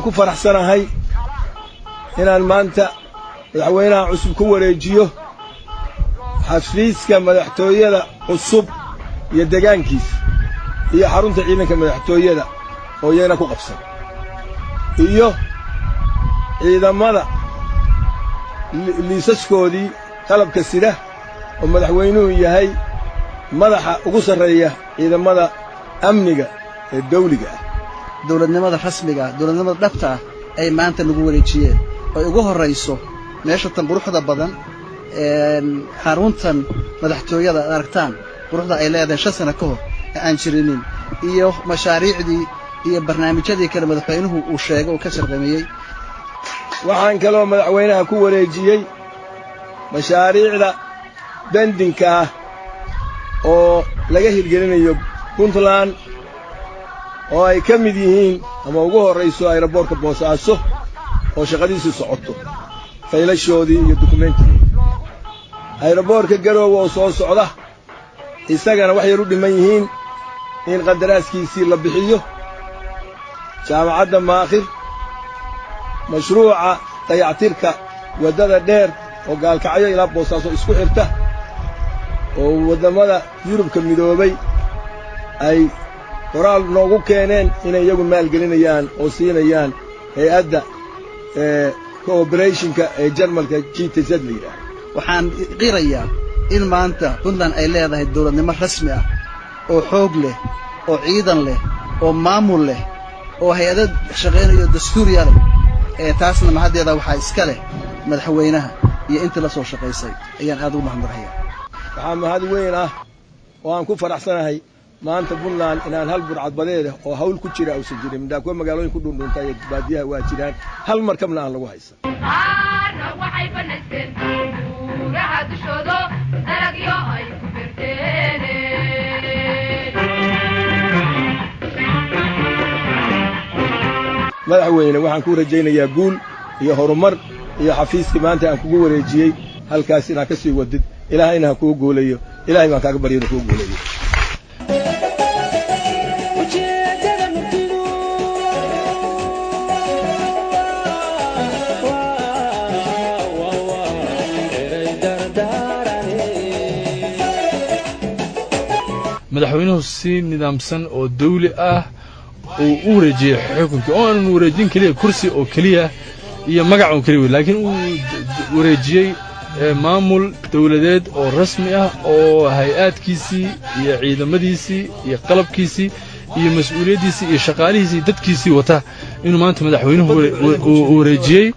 ku faraxsanahay inaan maanta madaxweynaha cusub ku wareejiyo xafiiska madaxtooyada cusub iyo deegaankiisa iyo xarunta ciidanka madaxtooyada oo iyana ku qabsan iyo ciidamada liisaskoodii qalabka sida oo madaxweynuhu yahay madaxa ugu sarreeya ciidamada amniga ee dawliga ah dawladnimada rasmiga dawladnimada dhabta ah ay maanta lagu wareejiyeen oo ugu horeyso meesha tan quruxda badan xaruntan madaxtooyada aragtaan quruxda ay leedahay 5 sano ka hor aan jirinin iyo mashaariicdii iyo barnaamijyadii kale madaxweynuhu uu sheegay oo ka shaqeeyay waxaan kaloo madaxweynaha ku wareejiyay mashaariicda bandinka ah oo laga hirgelinayo Puntland oo ay ka mid yihiin ama ugu horeyso aeroboortka Boosaaso oo shaqadiisu socoto faylashoodii iyo dokumentiga aeroboortka Garowe oo soo socda isagana wax yar u dhiman yihiin in qadaraaskiisii la bixiyo jaamacadda Maakhir mashruuca dayactirka wadada dheer oo gaalkacyo ilaa Boosaaso isku xirta oo wadamada Yurubka midoobay ay qoraal noogu keeneen inay iyagu maalgelinayaan oo siinayaan hay'adda cooperationka ee Jarmalka GTZ leeyahay waxaan qirayaa in maanta Puntland ay leedahay dawladnimo rasmi ah oo xoog leh oo ciidan leh oo maamul leh oo hay'ad shaqeynaya dastuuriya leh taasna mahadeeda waxa iska leh madaxweynaha iyo inta la soo shaqeysay ayaan aad u mahadnaqayaa waxaa mahad weyn ah oo aan ku faraxsanahay maanta Puntland inaan hal burcad badeed oo hawl ku jira uusan jirin midda magaalooyin ku dhundhuntay baadiyaha waa jiraan hal markabna aan lagu haysan waxay banaysan buuraha dushooda dalagyo ay ku beerteen madaxweyne waxaan ku rajaynayaa guul iyo horumar iyo xafiiska maanta aan kugu wareejiyay halkaas inaad ka sii wadid ilaahayna ha kugu gooleeyo ilaahay baan kaaga baryo inuu kugu gooleeyo madaxweynuhu si nidaamsan oo dawli ah oo u wareejiyay xukunka oo aan wareejin kaliya kursi oo kaliya iyo magac oo kaliya laakiin uu wareejiyay maamul dawladeed oo rasmi ah oo hay'adkiisii iyo ciidamadiisii iyo qalabkiisii iyo mas'uuliyadiisii iyo shaqaalihiisii dadkiisii wata inuu maanta madaxweynuhu wareejiyay